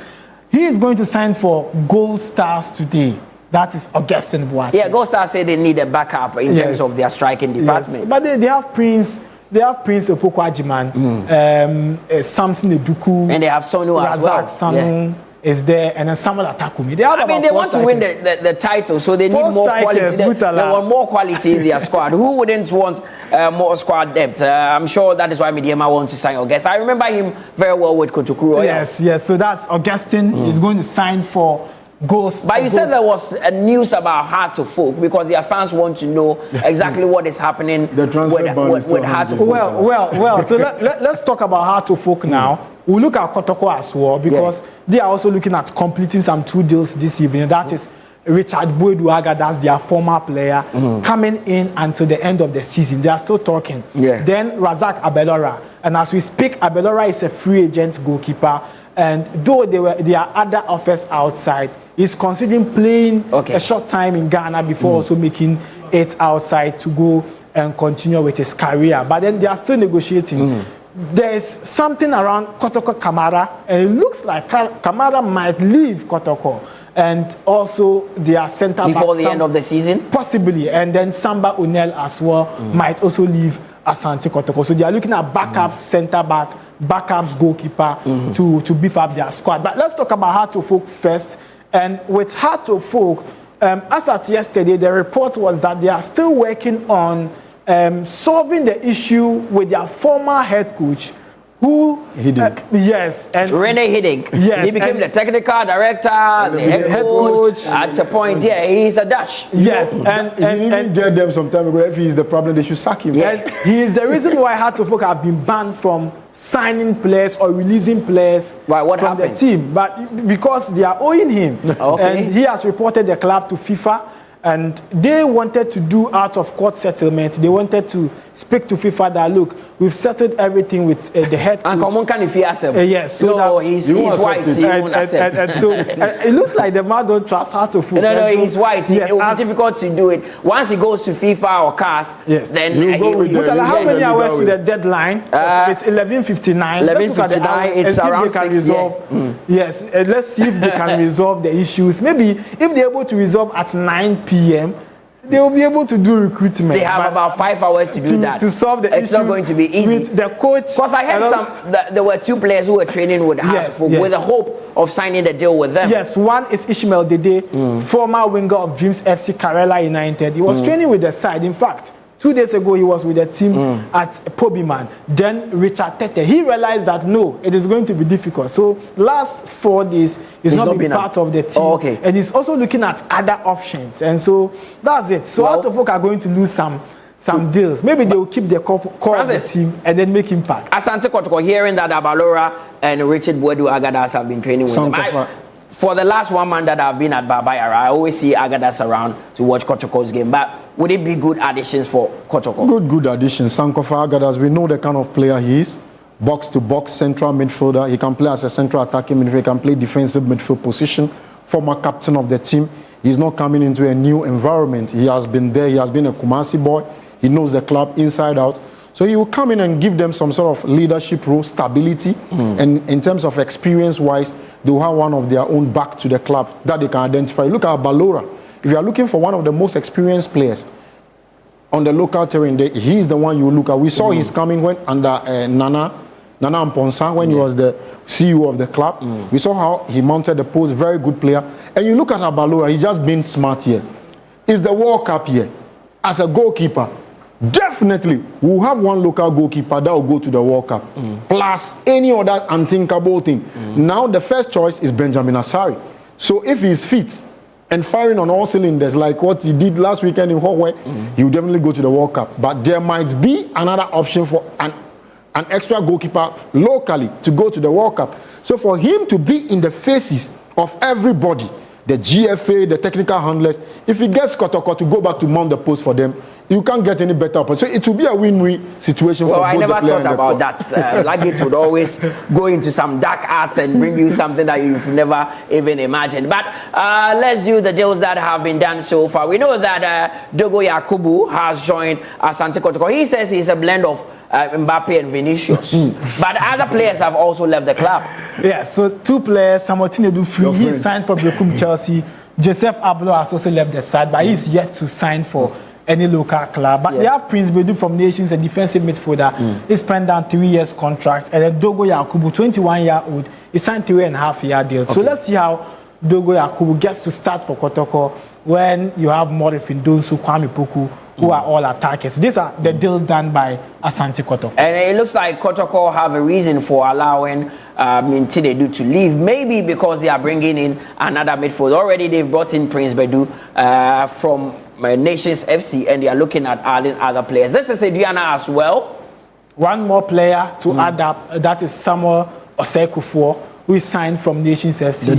He is going to sign for Gold Stars today. That is Augustin Boachi. Yeah, Gold Stars say they need a backup in terms of their striking department. Yes. But they have Prince Opoku Ajiman, Samson Eduku, and they have Sonu as well. Sanu is there, and then Samuel Atakumi. They want to win the title, so they need more quality. They want more quality in their squad. Who wouldn't want more squad depth? I'm sure that is why Mediema wants to sign Augustin. I remember him very well with Kotoku Royals. Yes. So that's Augustin. He's going to sign for Ghost. But you said there was a news about Heart of Folk, because their fans want to know exactly what is happening with Heart of Folk. Well. So let's talk about Heart of Folk now. We'll look at Kotoko as well, because they are also looking at completing some 2 deals this evening. That is Richard Boeduaga, that's their former player, coming in until the end of the season. They are still talking. Then Razak Abelora. And as we speak, Abelora is a free agent goalkeeper. And though there are other offers outside, he's considering playing a short time in Ghana before also making it outside to go and continue with his career. But then they are still negotiating. There's something around Kotoko Kamara, and it looks like Kamara might leave Kotoko. And also their centre back before the end of the season? Possibly. And then Samba Unel as well might also leave Asante Kotoko. So they are looking at backup centre back, backups goalkeeper to beef up their squad. But let's talk about Heart of Folk first. And with Heart of Folk, as at yesterday, the report was that they are still working on solving the issue with their former head coach, who yes, and Rene Hiddink. Yes, he became the technical director, the head coach. At a point, he's a Dutch. Yes, and he even get them some time ago. If he's the problem, they should sack him. And he is the reason why Heart of Folk have been banned from signing players or releasing players from the team, but because they are owing him, and he has reported the club to FIFA. And they wanted to do out of court settlement. They wanted to speak to FIFA that, look, we've settled everything with the head coach. And common can if he has him. Yes. So no, he's white. He won't accept. And so it looks like the man don't trust Heart of Folk. No, he's white. It will be difficult to do it. Once he goes to FIFA or CAS, then how many hours to the deadline? It's 11:59. 11:59. It's around 6. Yes. Let's see if they can resolve the issues. Maybe if they're able to resolve at 9 p.m., they will be able to do recruitment. They have about 5 hours to do that. To solve the issue. It's not going to be easy. With the coach. Because I heard there were 2 players who were training with Heart with the hope of signing the deal with them. Yes, one is Ishmael Dede, former winger of Dreams FC Karela United. He was training with the side. In fact, 2 days ago, he was with the team at Pobiman. Then Richard Tete. He realized that no, it is going to be difficult. So last 4 days, he's not been part of the team. Oh, okay. And he's also looking at other options. And so that's it. So Hearts of Oak are going to lose some deals. Maybe they will keep the core of the team and then make him part. Asante Kotoko, hearing that Abalora and Richard Boadu Agadas have been training with him. For the last 1 month that I've been at Babayara, I always see Agadas around to watch Kotoko's game. But would it be good additions for Kotoko? Good addition. Sankofa Agadas, we know the kind of player he is. Box-to-box central midfielder. He can play as a central attacking midfielder. He can play defensive midfield position. Former captain of the team. He's not coming into a new environment. He has been there. He has been a Kumasi boy. He knows the club inside out. So he will come in and give them some sort of leadership role, stability. And in terms of experience-wise, they will have one of their own back to the club that they can identify. Look at Balora. If you are looking for one of the most experienced players on the local terrain, he's the one you look at. We saw his coming when under Nana Amponsa, when he was the CEO of the club. We saw how he mounted the post, very good player. And you look at Balora, he's just been smart here. It's the World Cup here. As a goalkeeper, definitely we'll have one local goalkeeper that will go to the World Cup. Plus any other unthinkable thing. Now the first choice is Benjamin Asari. So if he's fit and firing on all cylinders like what he did last weekend in Hawaii, he will definitely go to the World Cup. But there might be another option for an extra goalkeeper locally to go to the World Cup. So for him to be in the faces of everybody, the GFA, the technical handlers, if he gets Kotoko to go back to mount the post for them, you can't get any better opportunity. So it will be a win-win situation for both the player and the coach. Well, I never thought about that. Laggett would always go into some dark arts and bring you something that you've never even imagined. But let's do the deals that have been done so far. We know that Dogo Yakubu has joined Asante Kotoko. He says he's a blend of Mbappe and Vinicius. But other players have also left the club. Yeah, so 2 players, Samotine Dufri, he signed for Bekum Chelsea. Joseph Ablo has also left the side, but he's yet to sign for any local club. But they have Prince Bedu from Nations, a defensive midfielder. He spent down 3 years contract. And then Dogo Yakubu, 21-year-old, he signed 3.5-year deal. So let's see how Dogo Yakubu gets to start for Kotoko when you have Morifin Donsu, Kwame Poku, who are all attackers. So these are the deals done by Asante Kotoko. And it looks like Kotoko have a reason for allowing Mintinedu to leave. Maybe because they are bringing in another midfield. Already they've brought in Prince Bedu from Nations FC, and they are looking at adding other players. This is Ediana as well. One more player to add up, that is Samuel Osei-Kuffour, who is signed from Nations FC.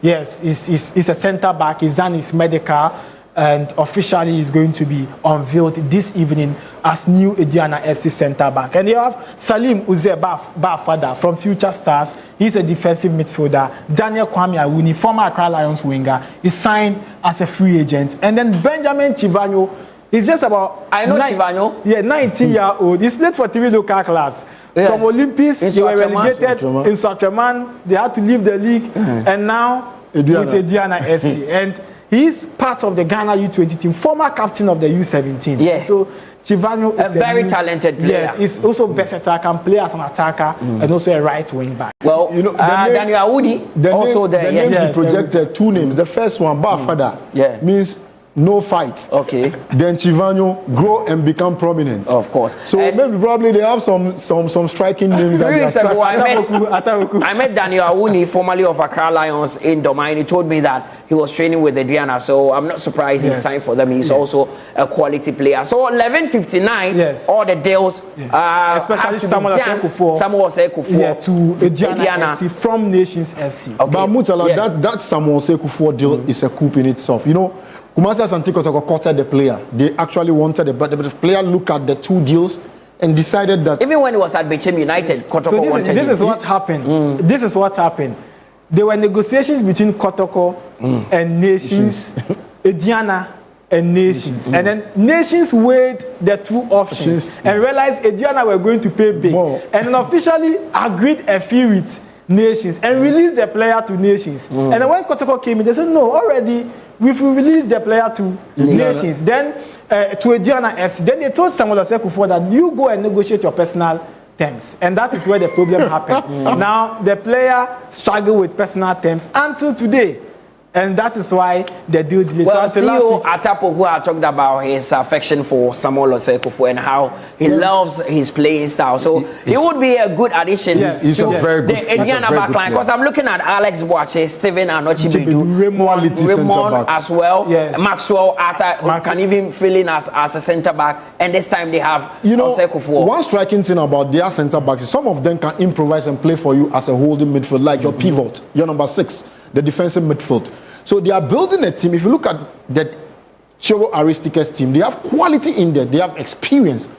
He's a centre back. He's done his medical, and officially is going to be unveiled this evening as new Ediana FC centre back. And you have Salim Uze Bafada from Future Stars. He's a defensive midfielder. Daniel Kwame Awuni, former Accra Lions winger, is signed as a free agent. And then Benjamin Chivanyo is just about... Chivanyo. Yeah, 19-year-old. He's played for 3 local clubs. Yeah. From Olympics, they were relegated in Swatraman. They had to leave the league. And now with Ediana FC. And he's part of the Ghana U20 team, former captain of the U17. Yeah. So Chivanyo is a very talented player. Yes, he's also versatile, can play as an attacker and also a right wing back. Well, you know, Daniel Awudi also there. The names he projected, 2 names. The first one, Bafada, means no fight. Okay. Then Chivanyo grow and become prominent. Of course. So maybe probably they have some striking names. I met Daniel Awuni, formerly of Accra Lions in Domain. He told me that he was training with Adriana, so I'm not surprised he signed for them. He's also a quality player. So 11:59, all the deals, especially Samuel Osei-Kuffour, to Adriana FC from Nations FC. Okay. But Mutala, that Samuel Osei-Kuffour deal is a coup in itself. You know, Kumasi Asante Kotoko courted the player. They actually wanted it, but the player looked at the 2 deals and decided that... Even when he was at Bechem United, Kotoko wanted him. This is what happened. This is what happened. There were negotiations between Kotoko and Nations, Ediana and Nations. And then Nations weighed the 2 options and realized Ediana were going to pay big. And then officially agreed a fee with Nations and released the player to Nations. And then when Kotoko came in, they said, no, already... If we release the player to Nations, then to Ediana FC, then they told Samuel Osei-Kuffour that you go and negotiate your personal terms. And that is where the problem happened. Now, the player struggled with personal terms until today. And that is why the deal delayed. Well, so CEO Atapo, who had talked about his affection for Samuel Osei-Kuffour and how he loves his playing style. So he would be a good addition He's to a very good, the Indiana backline. Because I'm looking at Alex Boache, Steven Anochibedu, Raymond as well. Yes. Maxwell can even fill in as a centre back. And this time they have Osei-Kuffour. One striking thing about their centre backs is some of them can improvise and play for you as a holding midfield, like your pivot, your number 6, the defensive midfield. So they are building a team. If you look at the Chiro Aristides team, they have quality in there. They have experience.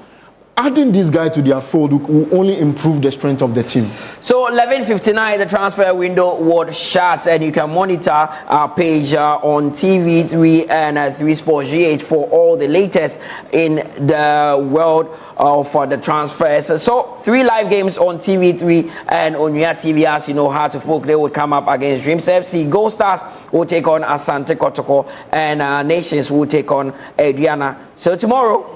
Adding this guy to their fold will only improve the strength of the team. So 11:59, the transfer window would shut, and you can monitor our page on TV3 and 3 Sports GH for all the latest in the world of the transfers. So 3 live games on TV3 and on your TV. As you know, Heart of Folk, they would come up against Dreams FC. Gold Stars will take on Asante Kotoko, and Nations will take on Adriana. So tomorrow,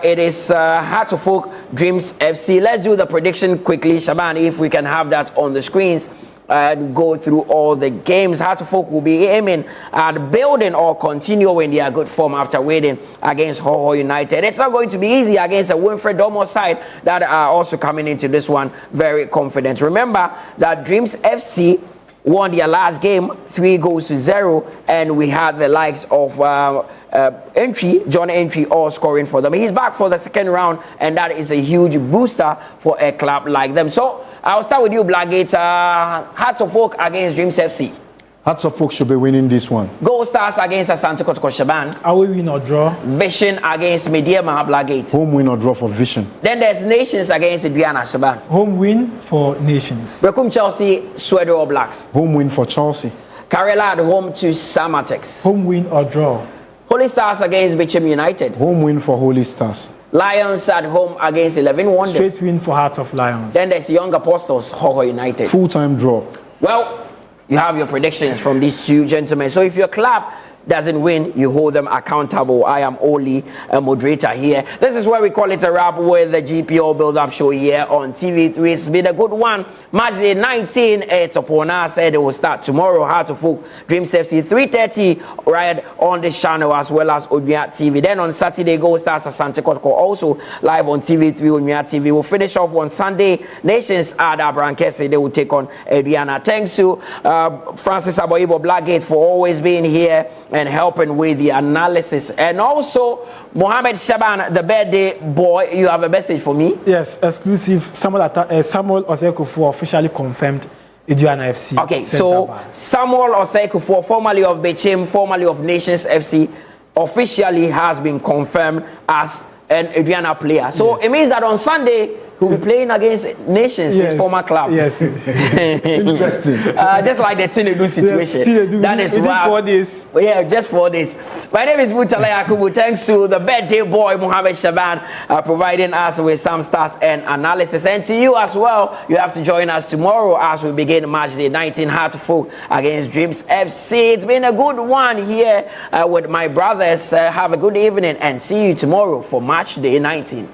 it is Heart of Folk, Dreams FC. Let's do the prediction quickly, Shaban, if we can have that on the screens and go through all the games. Heart of Folk will be aiming at building or continuing their good form after winning against Ho United. It's not going to be easy against a Winfred Domo side that are also coming into this one very confident. Remember that Dreams FC won their last game 3-0, and we had the likes of John Entry all scoring for them. He's back for the second round, and that is a huge booster for a club like them. So I'll start with you, Blackgate. Hearts of Oak against Dreams FC. Hearts of Oak should be winning this one. Gold Stars against Asante Kotoko, Shaban. Are we win or draw? Vision against Mediema, Blackgate. Home win or draw for Vision. Then there's Nations against Adriana, Shaban. Home win for Nations. Bekum Chelsea, Swedo All Blacks. Home win for Chelsea. Karela at home to Samatex. Home win or draw? Holy Stars against Bichim United. Home win for Holy Stars. Lions at home against 11 Wonders. Straight win for Heart of Lions. Then there's Young Apostles, Ho United. Full-time draw. Well, you have your predictions from these 2 gentlemen. So if your club doesn't win, you hold them accountable. I am only a moderator here. This is where we call it a wrap with the GPL build-up show here on TV3. It's been a good one. Match day 19, it's upon us. Said it will start tomorrow. Heart of Folk, Dreams FC, 3:30 right on this channel as well as Oduya TV. Then on Saturday, Gold Stars Asante Kotoko also live on TV3, Oduya TV. We'll finish off on Sunday. Nations at Abrankese, they will take on Adriana. Thanks to Francis Aboyibo Blackgate for always being here and helping with the analysis. And also, Mohammed Shaban, the birthday boy, you have a message for me? Yes, exclusive. Samuel Osei-Kuffour officially confirmed Adriana FC. Okay, so Samuel Osei-Kuffour, formerly of Bichim, formerly of Nations FC, officially has been confirmed as an Adriana player. So it means that on Sunday, he'll be playing against Nations, his former club. Yes. Interesting. Just like the Tinedu situation. Yes, that is why. 4 days. Yeah, just 4 days. My name is Mutala Yakubu. Thanks to the birthday boy, Mohammed Shaban, providing us with some stats and analysis. And to you as well, you have to join us tomorrow as we begin match day 19, Heart of Folk against Dreams FC. It's been a good one here with my brothers. Have a good evening and see you tomorrow for match day 19.